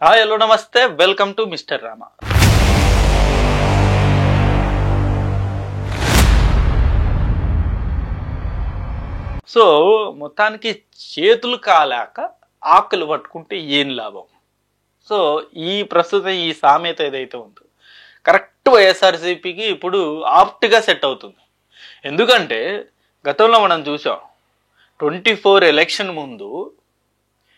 Hi hello నమస్తే, welcome to mister Rama. So మొత్తానికి చేతులు కాలాక ఆకులు పట్టుకుంటే ఏం లాభం? సో ప్రస్తుతం ఈ సామెత ఏదైతే ఉందో కరెక్ట్ వైఎస్ఆర్సీపీకి ఇప్పుడు ఆప్ట్గా సెట్ అవుతుంది. ఎందుకంటే గతంలో మనం చూసాం 24 ఎలక్షన్ ముందు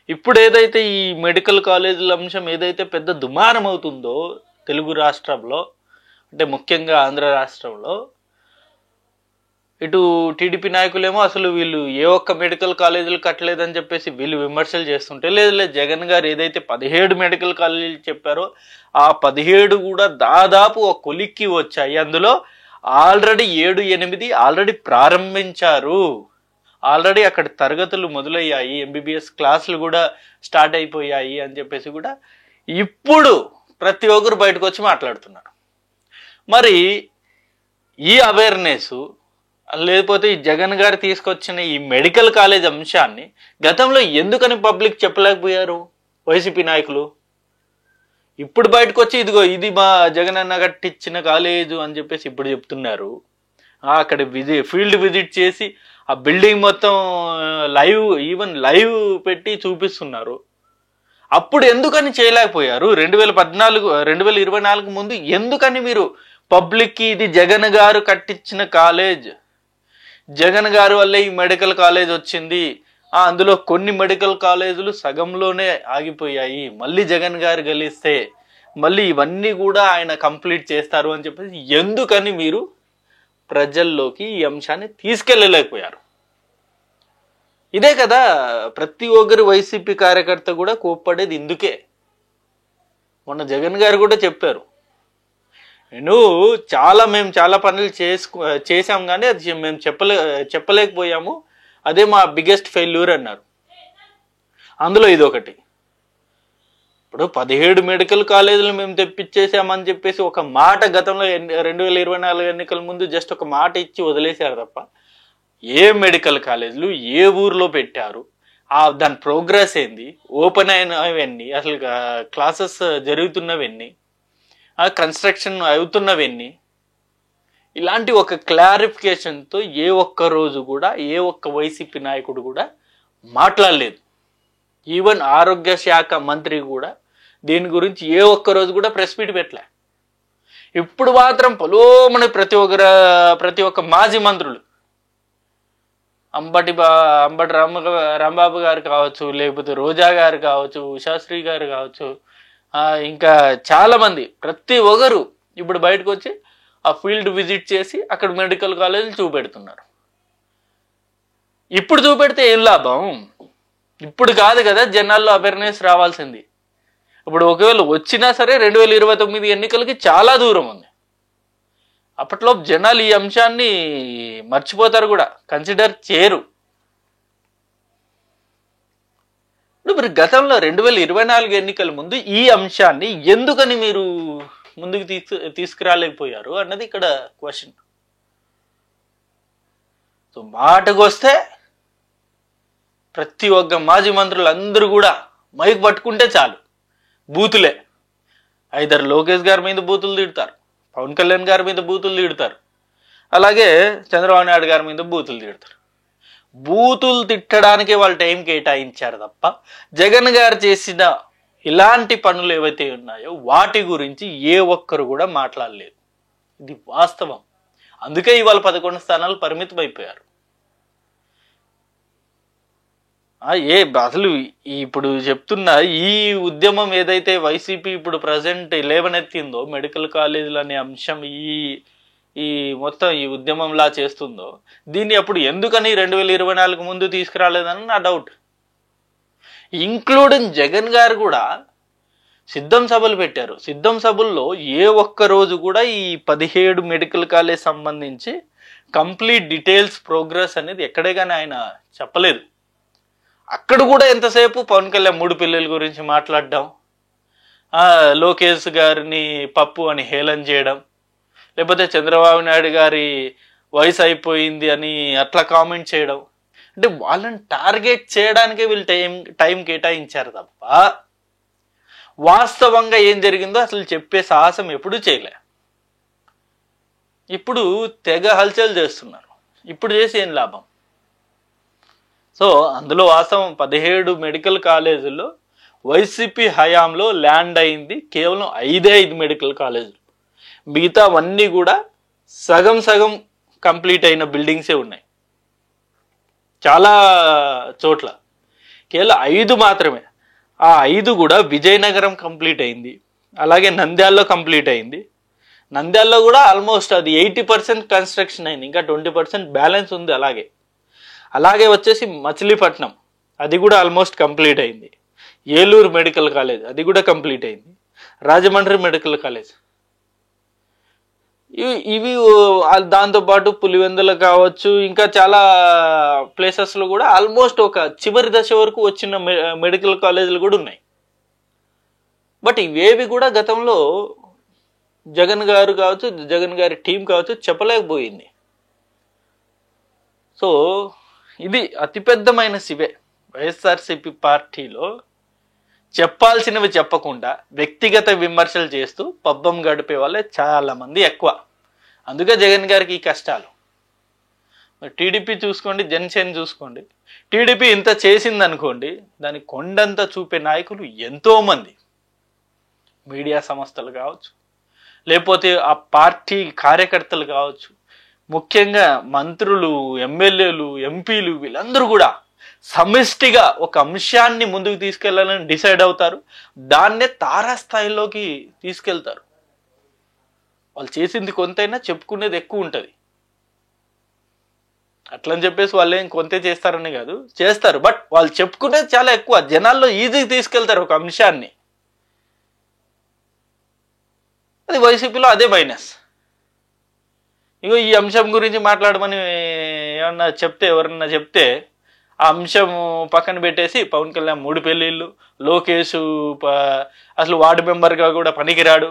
ఇప్పుడు ఏదైతే ఈ మెడికల్ కాలేజీల అంశం ఏదైతే పెద్ద దుమారం అవుతుందో తెలుగు రాష్ట్రంలో, అంటే ముఖ్యంగా ఆంధ్ర రాష్ట్రంలో, ఇటు టీడీపీ నాయకులేమో అసలు వీళ్ళు ఏ ఒక్క మెడికల్ కాలేజీలు కట్టలేదని చెప్పేసి వీళ్ళు విమర్శలు చేస్తుంటే, లేదు జగన్ గారు ఏదైతే 17 మెడికల్ కాలేజీలు చెప్పారో ఆ 17 కూడా దాదాపు ఒక కొలిక్కి వచ్చాయి. అందులో ఆల్రెడీ 7-8 ఆల్రెడీ ప్రారంభించారు. ఆల్రెడీ అక్కడ తరగతులు మొదలయ్యాయి, ఎంబీబీఎస్ క్లాసులు కూడా స్టార్ట్ అయిపోయాయి అని చెప్పేసి కూడా ఇప్పుడు ప్రతి ఒక్కరు బయటకు వచ్చి మాట్లాడుతున్నారు. మరి ఈ అవేర్నెస్ లేకపోతే ఈ జగన్ గారు తీసుకొచ్చిన ఈ మెడికల్ కాలేజ్ అంశాన్ని గతంలో ఎందుకని పబ్లిక్ చెప్పలేకపోయారు వైసీపీ నాయకులు? ఇప్పుడు బయటకు వచ్చి ఇదిగో ఇది మా జగన్ అన్న కట్టించిన కాలేజు అని చెప్పేసి ఇప్పుడు చెప్తున్నారు. అక్కడ ఫీల్డ్ విజిట్ చేసి ఆ బిల్డింగ్ మొత్తం ఈవెన్ లైవ్ పెట్టి చూపిస్తున్నారు. అప్పుడు ఎందుకని చేయలేకపోయారు? 2024 ముందు ఎందుకని మీరు పబ్లిక్కి ఇది జగన్ గారు కట్టించిన కాలేజ్, జగన్ గారు వల్లే ఈ మెడికల్ కాలేజ్ వచ్చింది, అందులో కొన్ని మెడికల్ కాలేజీలు సగంలోనే ఆగిపోయాయి, మళ్ళీ జగన్ గారు గెలిస్తే మళ్ళీ ఇవన్నీ కూడా ఆయన కంప్లీట్ చేస్తారు అని చెప్పేసి ఎందుకని మీరు ప్రజల్లోకి ఈ అంశాన్ని తీసుకెళ్ళలేకపోయారు? ఇదే కదా ప్రతి ఒక్కరు వైసీపీ కార్యకర్త కూడా కోప్పడేది ఇందుకే. మొన్న జగన్ గారు కూడా చెప్పారు, మేము చాలా పనులు చేసాం కానీ అది మేము చెప్పలేకపోయాము, అదే మా బిగ్గెస్ట్ ఫెయిల్యూర్ అన్నారు. అందులో ఇదొకటి. ఇప్పుడు 17 మెడికల్ కాలేజీలు మేము తెప్పించేసామని చెప్పేసి ఒక మాట గతంలో 2024 ఎన్నికల ముందు జస్ట్ ఒక మాట ఇచ్చి వదిలేశారు తప్ప ఏ మెడికల్ కాలేజీలు ఏ ఊర్లో పెట్టారు, దాని ప్రోగ్రెస్ ఏంది, ఓపెన్ అయినవన్నీ, అసలు క్లాసెస్ జరుగుతున్నవన్నీ, కన్స్ట్రక్షన్ అవుతున్నవన్నీ, ఇలాంటి ఒక క్లారిఫికేషన్తో ఏ ఒక్క రోజు కూడా ఏ ఒక్క వైసీపీ నాయకుడు కూడా మాట్లాడలేదు. ఈవెన్ ఆరోగ్య శాఖ మంత్రి కూడా దీని గురించి ఏ ఒక్క రోజు కూడా ప్రెస్ మీట్ పెట్టలే. ఇప్పుడు మాత్రం పొలోమని ప్రతి ఒక్క మాజీ మంత్రులు అంబటి రాంబాబు గారు కావచ్చు, లేకపోతే రోజా గారు కావచ్చు, ఉషాశ్రీ గారు కావచ్చు, ఇంకా చాలా మంది ప్రతి ఒక్కరు ఇప్పుడు బయటకు వచ్చి ఆ ఫీల్డ్ విజిట్ చేసి అక్కడ మెడికల్ కాలేజీలు చూపెడుతున్నారు. ఇప్పుడు చూపెడితే ఏం లాభం? ఇప్పుడు కాదు కదా జనాల్లో అవేర్నెస్ రావాల్సింది. ఇప్పుడు ఒకవేళ వచ్చినా సరే 2029 ఎన్నికలకి చాలా దూరం ఉంది. అప్పట్లో జనాలు ఈ అంశాన్ని మర్చిపోతారు, కూడా కన్సిడర్ చేయరు. ఇప్పుడు మీరు గతంలో 2024 ఎన్నికల ముందు ఈ అంశాన్ని ఎందుకని మీరు ముందుకు తీసుకురాలేకపోయారు అన్నది ఇక్కడ క్వశ్చన్. సో మాటకు వస్తే ప్రతి ఒక్క మాజీ మంత్రులు అందరూ కూడా మైక్ పట్టుకుంటే చాలు బూతులే. ఐదర్ లోకేష్ గారి మీద బూతులు తిడతారు, పవన్ కళ్యాణ్ గారి మీద బూతులు తిడతారు, అలాగే చంద్రబాబు నాయుడు గారి మీద బూతులు తిడతారు. బూతులు తిట్టడానికే వాళ్ళు టైం కేటాయించారు తప్ప జగన్ గారు చేసిన ఇలాంటి పనులు ఏవైతే ఉన్నాయో వాటి గురించి ఏ ఒక్కరు కూడా మాట్లాడలేదు. ఇది వాస్తవం. అందుకే ఇవాళ 11 స్థానాలు పరిమితం అయిపోయారు. అసలు ఇప్పుడు చెప్తున్న ఈ ఉద్యమం ఏదైతే వైసీపీ ఇప్పుడు ప్రజెంట్ లేవనెత్తిందో, మెడికల్ కాలేజీలు అనే అంశం ఈ మొత్తం ఈ ఉద్యమంలా చేస్తుందో, దీన్ని అప్పుడు ఎందుకని 2024 ముందు తీసుకురాలేదని నా డౌట్. ఇంక్లూడింగ్ జగన్ గారు కూడా సిద్ధం సభలు పెట్టారు. సిద్ధం సభల్లో ఏ ఒక్క రోజు కూడా ఈ 17 మెడికల్ కాలేజ్ సంబంధించి కంప్లీట్ డీటెయిల్స్ ప్రోగ్రెస్ అనేది ఎక్కడే కానీ ఆయన చెప్పలేదు. అక్కడ కూడా ఎంతసేపు పవన్ కళ్యాణ్ 3 పిల్లల గురించి మాట్లాడడం, లోకేష్ గారిని పప్పు అని హేళన చేయడం, లేకపోతే చంద్రబాబు నాయుడు గారి వయసు అయిపోయింది అని అట్లా కామెంట్ చేయడం, అంటే వాళ్ళని టార్గెట్ చేయడానికే వీళ్ళు టైం కేటాయించారు తప్ప వాస్తవంగా ఏం జరిగిందో అసలు చెప్పే సాహసం ఎప్పుడూ చేయలే. ఇప్పుడు తెగ హల్చల్ చేస్తున్నారు. ఇప్పుడు చేసి ఏం లాభం? సో అందులో వాస్తవం 17 మెడికల్ కాలేజీల్లో వైసీపీ హయాంలో ల్యాండ్ అయింది కేవలం 5 మెడికల్ కాలేజీలు. మిగతా అవన్నీ కూడా సగం సగం కంప్లీట్ అయిన బిల్డింగ్సే ఉన్నాయి చాలా చోట్ల. కేవలం 5 మాత్రమే. ఆ 5 కూడా విజయనగరం కంప్లీట్ అయింది, అలాగే నంద్యాలలో కంప్లీట్ అయింది. నంద్యాలలో కూడా ఆల్మోస్ట్ అది 80% కన్స్ట్రక్షన్ అయింది, ఇంకా 20% బ్యాలెన్స్ ఉంది. అలాగే వచ్చేసి మచిలీపట్నం అది కూడా ఆల్మోస్ట్ కంప్లీట్ అయింది. ఏలూరు మెడికల్ కాలేజ్ అది కూడా కంప్లీట్ అయింది. రాజమండ్రి మెడికల్ కాలేజ్ ఇవి దాంతోపాటు పులివెందులు కావచ్చు, ఇంకా చాలా ప్లేసెస్లో కూడా ఆల్మోస్ట్ ఒక చివరి దశ వరకు వచ్చిన మెడికల్ కాలేజీలు కూడా ఉన్నాయి. బట్ ఇవేవి కూడా గతంలో జగన్ గారు కావచ్చు, జగన్ గారి టీం కావచ్చు చెప్పలేకపోయింది. సో ఇది అతిపెద్ద మైనస్. ఇవే వైఎస్ఆర్సీపీ పార్టీలో చెప్పాల్సినవి చెప్పకుండా వ్యక్తిగత విమర్శలు చేస్తూ పబ్బం గడిపే వాళ్ళే చాలా మంది ఎక్కువ. అందుకే జగన్ గారికి ఈ కష్టాలు. టీడీపీ చూసుకోండి, జనసేన చూసుకోండి. టీడీపీ ఇంత చేసింది అనుకోండి, దాని కొండంత చూపే నాయకులు ఎంతో మంది, మీడియా సంస్థలు కావచ్చు, లేకపోతే ఆ పార్టీ కార్యకర్తలు కావచ్చు, ముఖ్యంగా మంత్రులు, ఎమ్మెల్యేలు, ఎంపీలు, వీళ్ళందరూ కూడా సమిష్టిగా ఒక అంశాన్ని ముందుకు తీసుకెళ్లాలని డిసైడ్ అవుతారు. దాన్నే తారాస్థాయిలోకి తీసుకెళ్తారు. వాళ్ళు చేసింది కొంతైనా చెప్పుకునేది ఎక్కువ ఉంటుంది. అట్లని చెప్పేసి వాళ్ళు ఏం కొంతే చేస్తారని కాదు, చేస్తారు. బట్ వాళ్ళు చెప్పుకునేది చాలా ఎక్కువ, జనాల్లో ఈజీగా తీసుకెళ్తారు ఒక అంశాన్ని. అది వైసీపీలో అదే మైనస్. ఇగో ఈ అంశం గురించి మాట్లాడమని ఏమన్నా చెప్తే, ఎవరన్నా చెప్తే ఆ అంశం పక్కన పెట్టేసి పవన్ కళ్యాణ్ 3 పెళ్ళిళ్ళు, లోకేష్ అసలు వార్డు మెంబర్గా కూడా పనికిరాడు,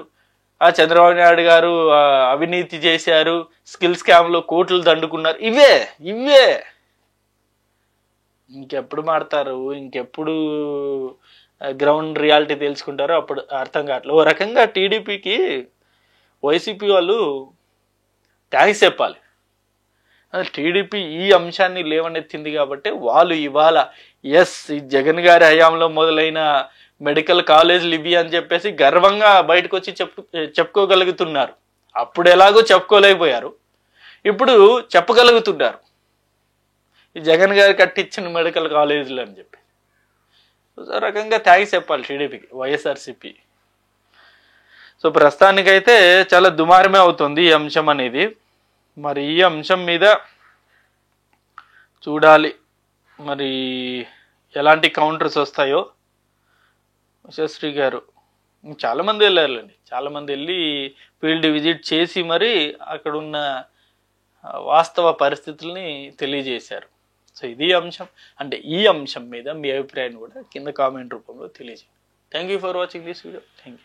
చంద్రబాబు నాయుడు గారు అవినీతి చేశారు, స్కిల్ స్కామ్లో కోట్లు దండుకున్నారు, ఇవే ఇంకెప్పుడు మాడతారు, ఇంకెప్పుడు గ్రౌండ్ రియాలిటీ తెలుసుకుంటారో అప్పుడు అర్థం కావట్లేదు. ఓ రకంగా టీడీపీకి వైసీపీ వాళ్ళు థ్యాంక్స్ చెప్పాలి. టీడీపీ ఈ అంశాన్ని లేవనెత్తింది కాబట్టి వాళ్ళు ఇవాళ ఎస్ ఈ జగన్ గారి హయాంలో మొదలైన మెడికల్ కాలేజీలు ఇవి అని చెప్పేసి గర్వంగా బయటకు వచ్చి చెప్పుకోగలుగుతున్నారు. అప్పుడు ఎలాగో చెప్పుకోలేకపోయారు, ఇప్పుడు చెప్పగలుగుతున్నారు ఈ జగన్ గారు కట్టించిన మెడికల్ కాలేజీలు అని చెప్పి. రకంగా థ్యాంక్స్ చెప్పాలి టీడీపీకి, వైఎస్ఆర్సీపీ. సో ప్రస్తుతానికైతే చాలా దుమారమే అవుతుంది ఈ అంశం అనేది. మరి ఈ అంశం మీద చూడాలి మరి ఎలాంటి కౌంటర్స్ వస్తాయో. యశస్వి గారు చాలామంది వెళ్ళారులేండి, చాలామంది వెళ్ళి ఫీల్డ్ విజిట్ చేసి మరి అక్కడున్న వాస్తవ పరిస్థితుల్ని తెలియజేశారు. సో ఇది అంశం. అంటే ఈ అంశం మీద మీ అభిప్రాయాన్ని కూడా కింద కామెంట్ రూపంలో తెలియజేయండి. Thank you for watching this video. Thank you.